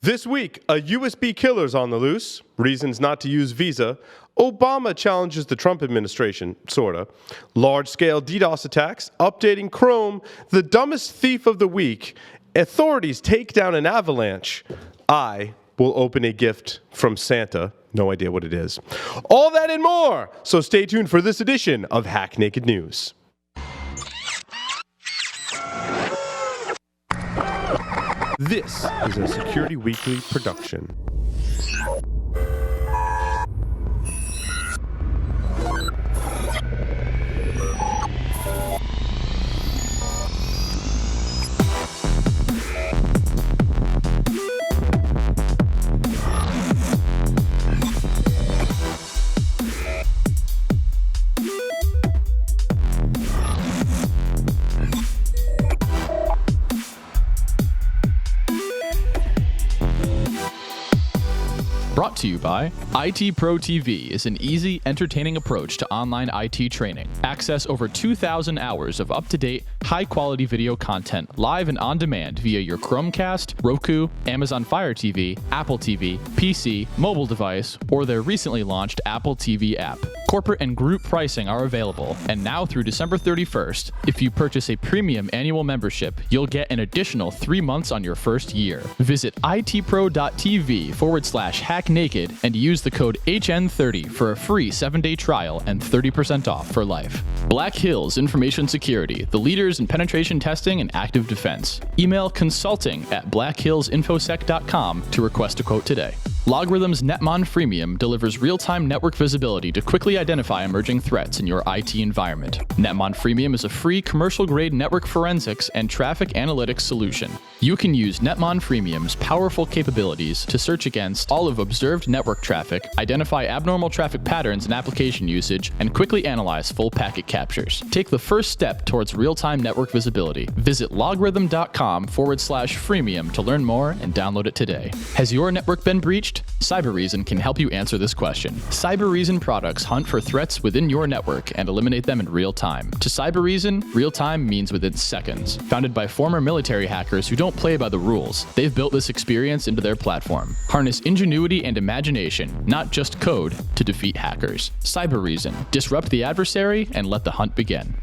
This week, a USB killer's on the loose, reasons not to use Visa, Obama challenges the Trump administration, sorta, large-scale DDoS attacks, updating Chrome, the dumbest thief of the week, authorities take down an avalanche, I will open a gift from Santa, no idea what it is. All that and more, so stay tuned for this edition of Hack Naked News. This is a Security Weekly production. Brought to you by IT Pro TV is an easy, entertaining approach to online IT training. Access over 2,000 hours of up-to-date, high-quality video content live and on demand via your Chromecast, Roku, Amazon Fire TV, Apple TV, PC, mobile device, or their recently launched Apple TV app. Corporate and group pricing are available, and now through December 31st, if you purchase a premium annual membership, you'll get an additional 3 months on your first year. Visit itpro.tv/hacknaked and use the code HN30 for a free 7-day trial and 30% off for life. Black Hills Information Security, the leaders in penetration testing and active defense. Email consulting@blackhillsinfosec.com to request a quote today. Logarithm's Netmon Freemium delivers real-time network visibility to quickly identify emerging threats in your IT environment. Netmon Freemium is a free commercial-grade network forensics and traffic analytics solution. You can use Netmon Freemium's powerful capabilities to search against all of observed network traffic, identify abnormal traffic patterns in application usage, and quickly analyze full packet captures. Take the first step towards real-time network visibility. Visit logarithm.com/freemium to learn more and download it today. Has your network been breached? Cybereason can help you answer this question. Cybereason products hunt for threats within your network and eliminate them in real time. To Cybereason, real time means within seconds. Founded by former military hackers who don't play by the rules, they've built this experience into their platform. Harness ingenuity and imagination, not just code, to defeat hackers. Cybereason. Disrupt the adversary and let the hunt begin.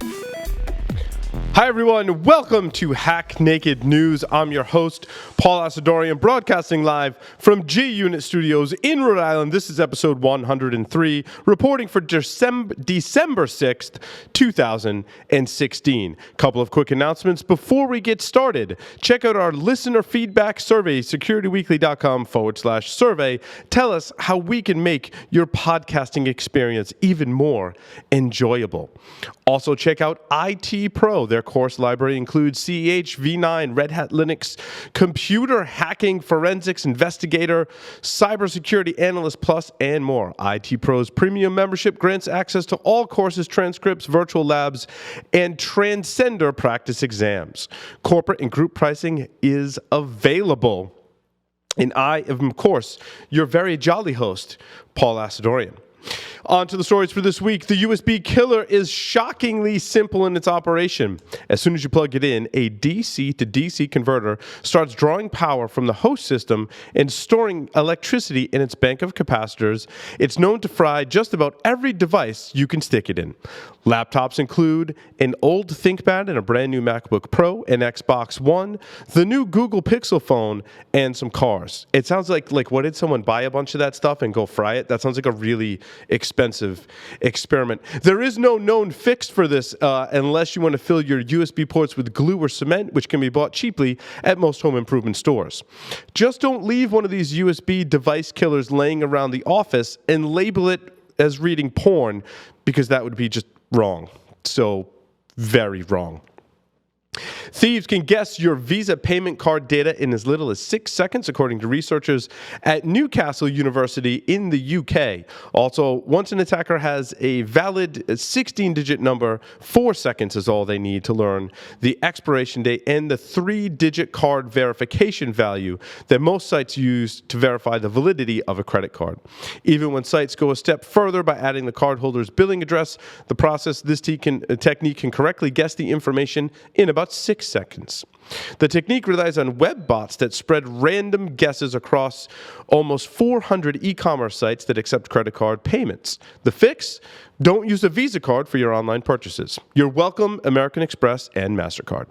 Hi everyone, welcome to Hack Naked News. I'm your host, Paul Asadorian, broadcasting live from G-Unit Studios in Rhode Island. This is episode 103, reporting for December 6th, 2016. Couple of quick announcements before we get started. Check out our listener feedback survey, securityweekly.com/survey. Tell us how we can make your podcasting experience even more enjoyable. Also, check out IT Pro. Their course library includes CEH, V9, Red Hat Linux, Computer Hacking, Forensics Investigator, Cybersecurity Analyst Plus, and more. IT Pro's premium membership grants access to all courses, transcripts, virtual labs, and Transcender practice exams. Corporate and group pricing is available. And I am, of course, your very jolly host, Paul Asadorian. On to the stories for this week. The USB killer is shockingly simple in its operation. As soon as you plug it in, a DC to DC converter starts drawing power from the host system and storing electricity in its bank of capacitors. It's known to fry just about every device you can stick it in. Laptops include an old ThinkPad and a brand new MacBook Pro, an Xbox One, the new Google Pixel phone, and some cars. It sounds like what did someone buy a bunch of that stuff and go fry it? That sounds like a really expensive experiment. There is no known fix for this unless you want to fill your USB ports with glue or cement, which can be bought cheaply at most home improvement stores. Just don't leave one of these USB device killers laying around the office and label it as reading porn, because that would be just wrong. So, very wrong. Thieves can guess your Visa payment card data in as little as 6 seconds, according to researchers at Newcastle University in the UK. Also, once an attacker has a valid 16-digit number, 4 seconds is all they need to learn the expiration date and the 3-digit card verification value that most sites use to verify the validity of a credit card. Even when sites go a step further by adding the cardholder's billing address, this technique can correctly guess the information in about 6 6 seconds. The technique relies on web bots that spread random guesses across almost 400 e-commerce sites that accept credit card payments. The fix? Don't use a Visa card for your online purchases. You're welcome, American Express and MasterCard.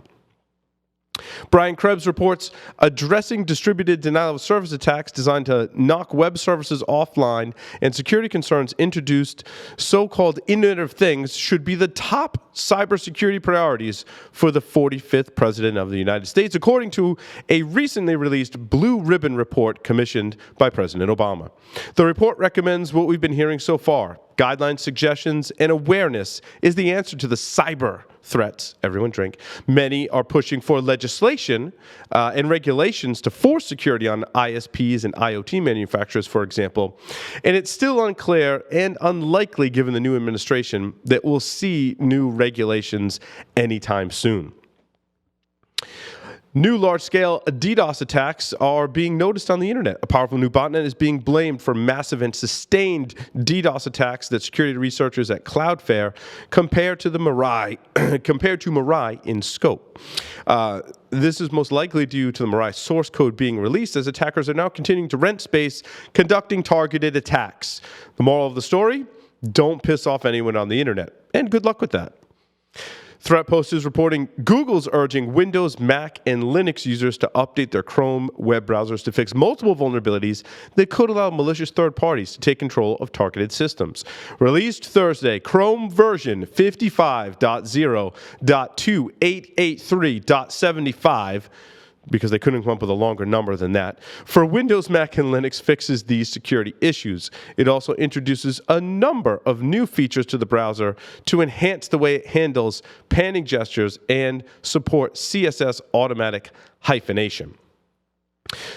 Brian Krebs reports addressing distributed denial of service attacks designed to knock web services offline and security concerns introduced so-called Internet of Things should be the top cybersecurity priorities for the 45th President of the United States, according to a recently released Blue Ribbon report commissioned by President Obama. The report recommends what we've been hearing so far. Guidelines, suggestions, and awareness is the answer to the cyber threats. Everyone drink. Many are pushing for legislation and regulations to force security on ISPs and IoT manufacturers, for example. And it's still unclear and unlikely, given the new administration, that we'll see new regulations anytime soon. New large-scale DDoS attacks are being noticed on the internet. A powerful new botnet is being blamed for massive and sustained DDoS attacks that security researchers at Cloudflare compare to Mirai in scope. This is most likely due to the Mirai source code being released, as attackers are now continuing to rent space, conducting targeted attacks. The moral of the story? Don't piss off anyone on the internet, and good luck with that. Threat Post is reporting Google's urging Windows, Mac, and Linux users to update their Chrome web browsers to fix multiple vulnerabilities that could allow malicious third parties to take control of targeted systems. Released Thursday, Chrome version 55.0.2883.75, because they couldn't come up with a longer number than that, for Windows, Mac, and Linux fixes these security issues. It also introduces a number of new features to the browser to enhance the way it handles panning gestures and support CSS automatic hyphenation.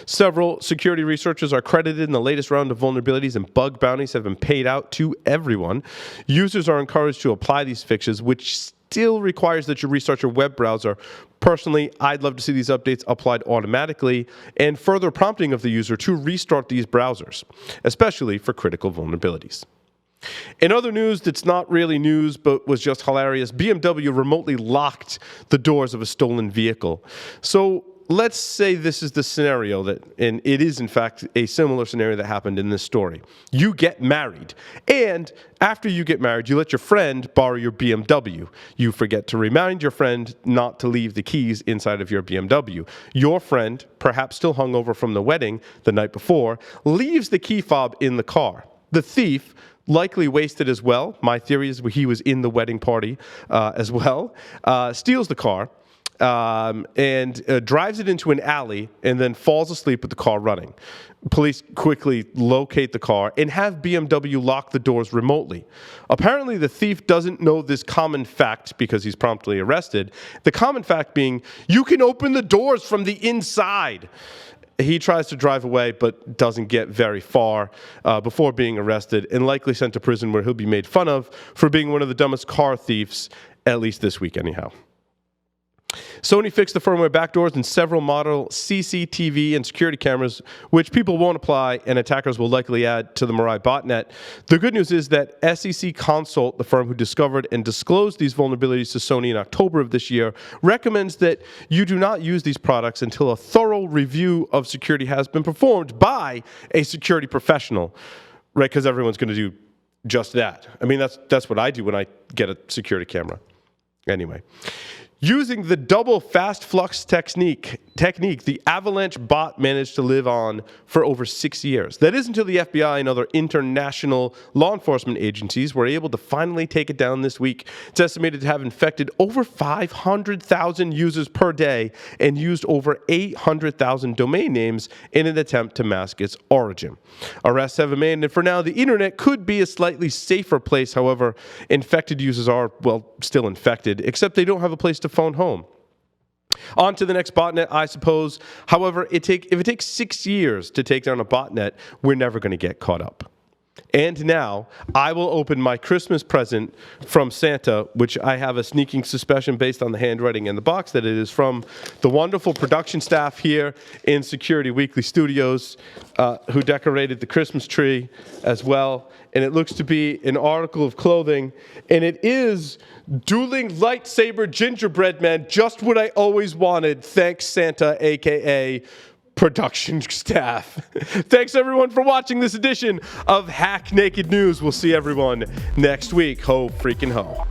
Several security researchers are credited in the latest round of vulnerabilities, and bug bounties have been paid out to everyone. Users are encouraged to apply these fixes, which still requires that you restart your web browser. Personally, I'd love to see these updates applied automatically and further prompting of the user to restart these browsers, especially for critical vulnerabilities. In other news that's not really news but was just hilarious, BMW remotely locked the doors of a stolen vehicle. So let's say this is the scenario and it is in fact a similar scenario that happened in this story. You get married, and after you get married, you let your friend borrow your BMW. You forget to remind your friend not to leave the keys inside of your BMW. Your friend, perhaps still hungover from the wedding the night before, leaves the key fob in the car. The thief, likely wasted as well, my theory is he was in the wedding party as well, steals the car, and drives it into an alley and then falls asleep with the car running. Police quickly locate the car and have BMW lock the doors remotely. Apparently, the thief doesn't know this common fact because he's promptly arrested. The common fact being, you can open the doors from the inside. He tries to drive away but doesn't get very far before being arrested and likely sent to prison, where he'll be made fun of for being one of the dumbest car thieves, at least this week anyhow. Sony fixed the firmware backdoors in several model CCTV and security cameras, which people won't apply and attackers will likely add to the Mirai botnet. The good news is that SEC Consult, the firm who discovered and disclosed these vulnerabilities to Sony in October of this year, recommends that you do not use these products until a thorough review of security has been performed by a security professional, right? Because everyone's going to do just that. I mean, that's what I do when I get a security camera. Anyway. Using the double fast flux technique, the Avalanche bot managed to live on for over 6 years. That is until the FBI and other international law enforcement agencies were able to finally take it down this week. It's estimated to have infected over 500,000 users per day and used over 800,000 domain names in an attempt to mask its origin. Arrests have been made, and for now, the internet could be a slightly safer place. However, infected users are, well, still infected, except they don't have a place to phone home. On to the next botnet, I suppose. However, if it takes 6 years to take down a botnet, we're never going to get caught up. And now, I will open my Christmas present from Santa, which I have a sneaking suspicion based on the handwriting in the box that it is from the wonderful production staff here in Security Weekly Studios, who decorated the Christmas tree as well. And it looks to be an article of clothing, and it is Dueling Lightsaber Gingerbread Man, just what I always wanted. Thanks, Santa, a.k.a. production staff. Thanks, everyone, for watching this edition of Hack Naked News. We'll see everyone next week. Ho freaking ho.